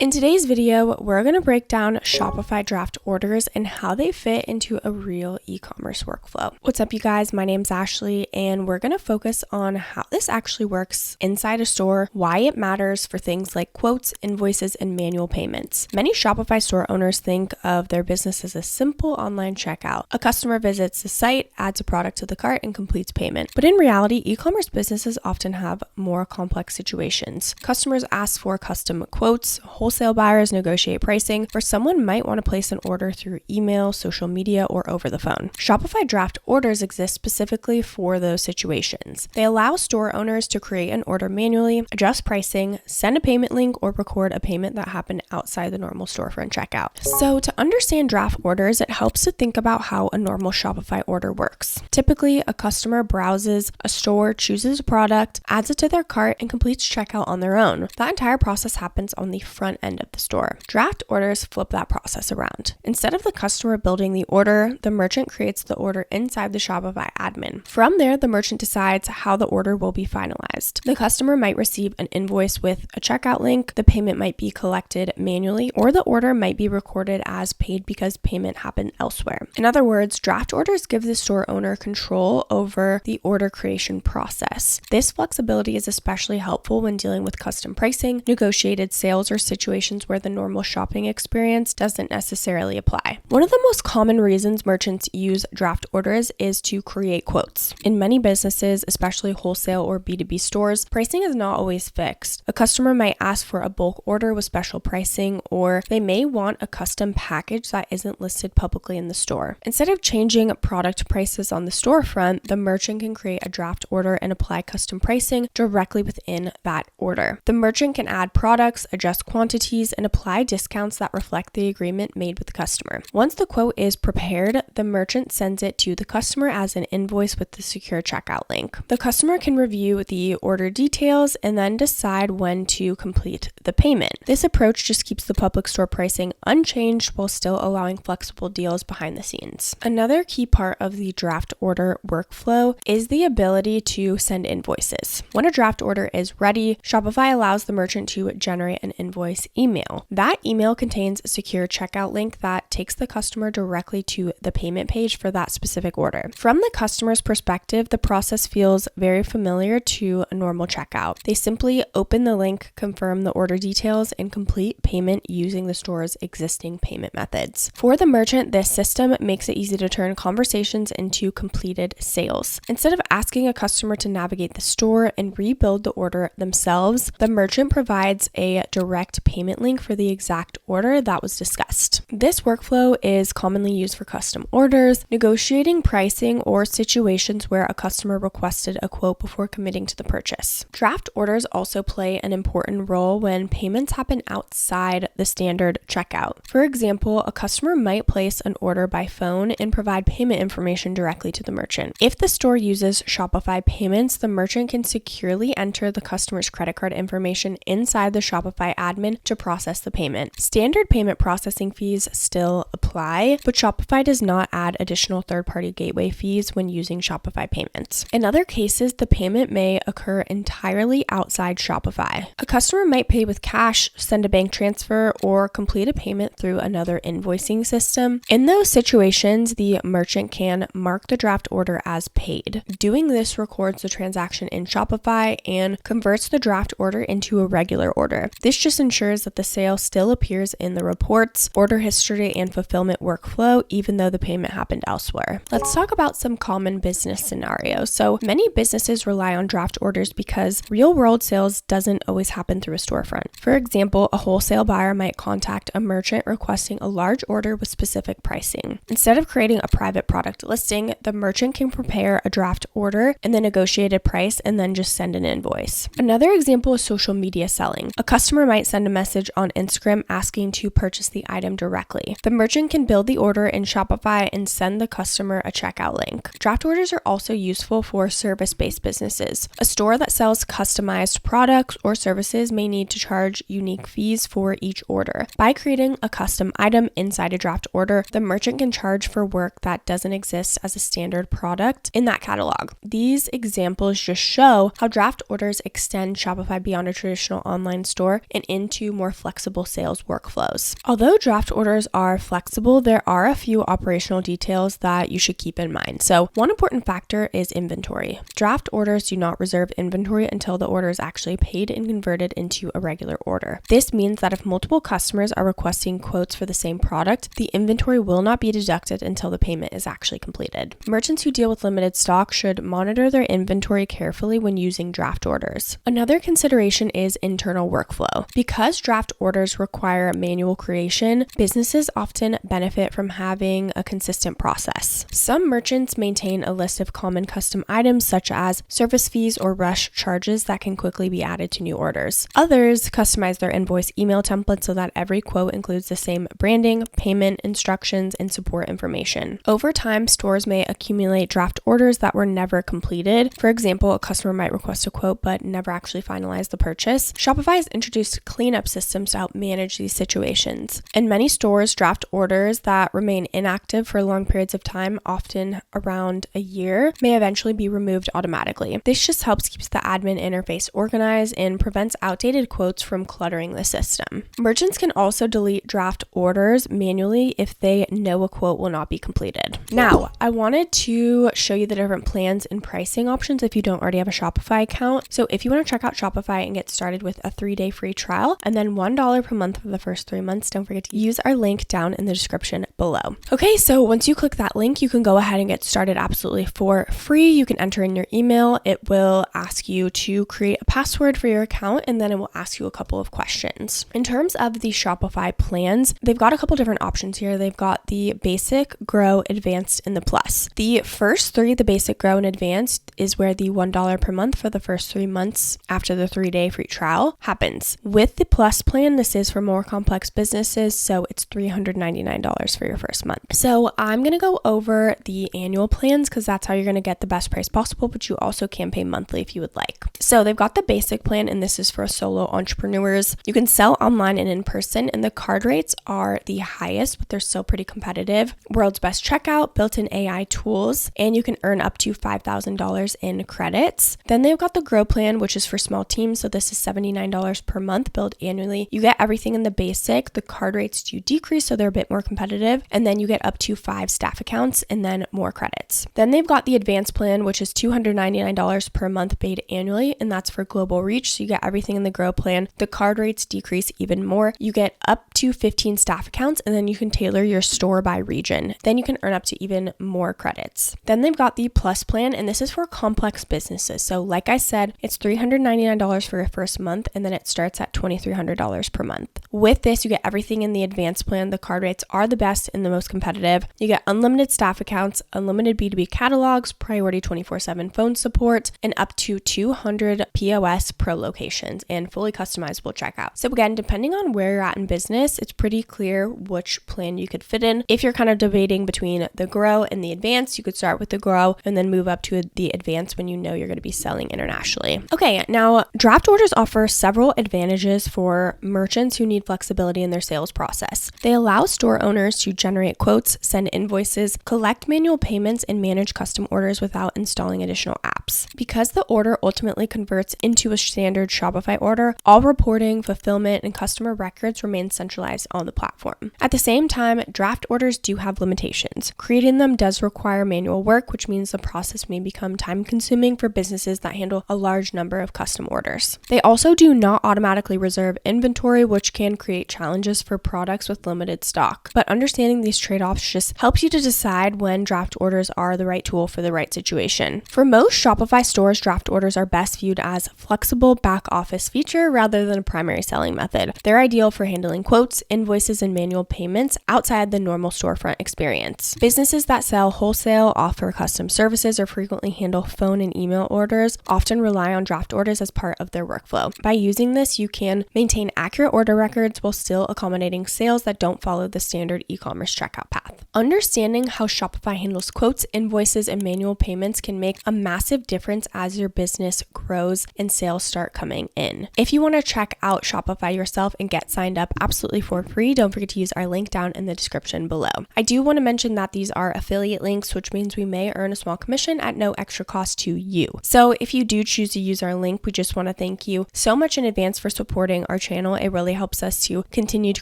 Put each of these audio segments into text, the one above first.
In today's video, we're going to break down Shopify draft orders and how they fit into a real e-commerce workflow. What's up, you guys? My name's Ashley, and we're going to focus on how this actually works inside a store, why it matters for things like quotes, invoices, and manual payments. Many Shopify store owners think of their business as a simple online checkout. A customer visits the site, adds a product to the cart, and completes payment. But in reality, e-commerce businesses often have more complex situations. Customers ask for custom quotes, wholesale buyers negotiate pricing, or someone might want to place an order through email, social media, or over the phone. Shopify draft orders exist specifically for those situations. They allow store owners to create an order manually, adjust pricing, send a payment link, or record a payment that happened outside the normal storefront checkout. So to understand draft orders, it helps to think about how a normal Shopify order works. Typically, a customer browses a store, chooses a product, adds it to their cart, and completes checkout on their own. That entire process happens on the front end of the store. Draft orders flip that process around. Instead of the customer building the order, the merchant creates the order inside the Shopify admin. From there, the merchant decides how the order will be finalized. The customer might receive an invoice with a checkout link, the payment might be collected manually, or the order might be recorded as paid because payment happened elsewhere. In other words, draft orders give the store owner control over the order creation process. This flexibility is especially helpful when dealing with custom pricing, negotiated sales, or situations where the normal shopping experience doesn't necessarily apply. One of the most common reasons merchants use draft orders is to create quotes. In many businesses, especially wholesale or B2B stores, pricing is not always fixed. A customer might ask for a bulk order with special pricing, or they may want a custom package that isn't listed publicly in the store. Instead of changing product prices on the storefront, the merchant can create a draft order and apply custom pricing directly within that order. The merchant can add products, adjust quantities, and apply discounts that reflect the agreement made with the customer. Once the quote is prepared, the merchant sends it to the customer as an invoice with the secure checkout link. The customer can review the order details and then decide when to complete the payment. This approach just keeps the public store pricing unchanged while still allowing flexible deals behind the scenes. Another key part of the draft order workflow is the ability to send invoices. When a draft order is ready, Shopify allows the merchant to generate an invoice email. That email contains a secure checkout link that takes the customer directly to the payment page for that specific order. From the customer's perspective, the process feels very familiar to a normal checkout. They simply open the link, confirm the order details, and complete payment using the store's existing payment methods. For the merchant, this system makes it easy to turn conversations into completed sales. Instead of asking a customer to navigate the store and rebuild the order themselves, the merchant provides a direct payment link for the exact order that was discussed. This workflow is commonly used for custom orders, negotiating pricing, or situations where a customer requested a quote before committing to the purchase. Draft orders also play an important role when payments happen outside the standard checkout. For example, a customer might place an order by phone and provide payment information directly to the merchant. If the store uses Shopify payments, the merchant can securely enter the customer's credit card information inside the Shopify admin to process the payment. Standard payment processing fees still apply, but Shopify does not add additional third-party gateway fees when using Shopify payments. In other cases, the payment may occur entirely outside Shopify. A customer might pay with cash, send a bank transfer, or complete a payment through another invoicing system. In those situations, the merchant can mark the draft order as paid. Doing this records the transaction in Shopify and converts the draft order into a regular order. This just ensures that the sale still appears in the reports, order history, and fulfillment workflow, even though the payment happened elsewhere. Let's talk about some common business scenarios. So many businesses rely on draft orders because real-world sales doesn't always happen through a storefront. For example, a wholesale buyer might contact a merchant requesting a large order with specific pricing. Instead of creating a private product listing, the merchant can prepare a draft order and the negotiated price and then just send an invoice. Another example is social media selling. A customer might send a message on Instagram asking to purchase the item directly. The merchant can build the order in Shopify and send the customer a checkout link. Draft orders are also useful for service-based businesses. A store that sells customized products or services may need to charge unique fees for each order. By creating a custom item inside a draft order, the merchant can charge for work that doesn't exist as a standard product in that catalog. These examples just show how draft orders extend Shopify beyond a traditional online store and into more flexible sales workflows. Although draft orders are flexible, there are a few operational details that you should keep in mind. So one important factor is inventory. Draft orders do not reserve inventory until the order is actually paid and converted into a regular order. This means that if multiple customers are requesting quotes for the same product, the inventory will not be deducted until the payment is actually completed. Merchants who deal with limited stock should monitor their inventory carefully when using draft orders. Another consideration is internal workflow. Because draft orders require manual creation, businesses often benefit from having a consistent process. Some merchants maintain a list of common custom items such as service fees or rush charges that can quickly be added to new orders. Others customize their invoice email template so that every quote includes the same branding, payment instructions, and support information. Over time, stores may accumulate draft orders that were never completed. For example, a customer might request a quote but never actually finalize the purchase. Shopify has introduced cleanup systems to help manage these situations. In many stores, draft orders that remain inactive for long periods of time, often around a year, may eventually be removed automatically. This just helps keep the admin interface organized and prevents outdated quotes from cluttering the system. Merchants can also delete draft orders manually if they know a quote will not be completed. Now, I wanted to show you the different plans and pricing options if you don't already have a Shopify account. So if you want to check out Shopify and get started with a 3-day free trial and then $1 per month for the first 3 months, don't forget to use our link down in the description below. Okay, so once you click that link, you can go ahead and get started absolutely for free. You can enter in your email. It will ask you to create a password for your account, and then it will ask you a couple of questions. In terms of the Shopify plans, they've got a couple different options here. They've got the basic, grow, advanced, and the plus. The first three, the basic, grow, and advanced, is where the $1 per month for the first 3 months after the 3-day free trial happens. With the plus plan, this is for more complex businesses, so it's $399 for your first month. So I'm going to go over the annual plans because that's how you're going to get the best price possible, but you also can pay monthly if you would like. So they've got the basic plan, and this is for solo entrepreneurs. You can sell online and in person, and the card rates are the highest, but they're still pretty competitive. World's best checkout, built-in AI tools, and you can earn up to $5,000 in credits. Then they've got the grow plan, which is for small teams. So this is $79 per month, billed annually. You get everything in the basic. The card rates do decrease, so they're a bit more competitive. And then you get up to 5 staff accounts and then more credits. Then they've got the advanced plan, which is $299 per month paid annually, and that's for global reach. So you get everything in the grow plan. The card rates decrease even more. You get up to 15 staff accounts, and then you can tailor your store by region. Then you can earn up to even more credits. Then they've got the plus plan, and this is for complex businesses. So like I said, it's $399 for your first month, and then it starts at $2,300 per month. With this, you get everything in the advanced plan. The card rates are the best and the most competitive. You get unlimited staff accounts, unlimited B2B catalogs, priority 24/7 phone support, and up to 200 POS Pro locations and fully customizable checkout. So again, depending on where you're at in business, it's pretty clear which plan you could fit in. If you're kind of debating between the grow and the advanced, you could start with the grow and then move up to the advanced when you know you're going to be selling internationally. Okay, now draft orders offer several advantages for merchants who need flexibility in their sales process. They allow store owners to generate quotes, send invoices, collect manual payments, and manage custom orders without installing additional apps. Because the order ultimately converts into a standard Shopify order, all reporting, fulfillment, and customer records remain centralized on the platform. At the same time, draft orders do have limitations. Creating them does require manual work, which means the process may become time-consuming for businesses that handle a large number of custom orders. They also do not automatically reserve inventory, which can create challenges for products with limited stock. But understanding these trade-offs just helps you to decide when draft orders are the right tool for the right situation. For most Shopify stores, draft orders are best viewed as a flexible back office feature rather than a primary selling method. They're ideal for handling quotes, invoices, and manual payments outside the normal storefront experience. Businesses that sell wholesale, offer custom services, or frequently handle phone and email orders often rely on draft orders as part of their workflow. By using this, you can maintain accurate order records while still accommodating sales that don't follow the standard e-commerce checkout path. Understanding how Shopify handles quotes, invoices, and manual payments can make a massive difference as your business grows and sales start coming in. If you want to check out Shopify yourself and get signed up absolutely for free, don't forget to use our link down in the description below. I do want to mention that these are affiliate links, which means we may earn a small commission at no extra cost to you. So if you do choose to use our link, we just want to thank you so much in advance for supporting our channel. It really helps us to continue to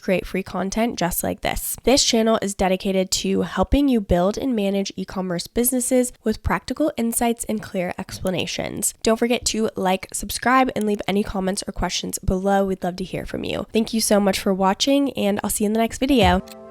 create free content just like this. This channel is dedicated to helping you build and manage e-commerce businesses with practical insights and clear explanations. Don't forget to like, subscribe, and leave any comments or questions below. We'd love to hear from you. Thank you so much for watching, and I'll see you in the next video.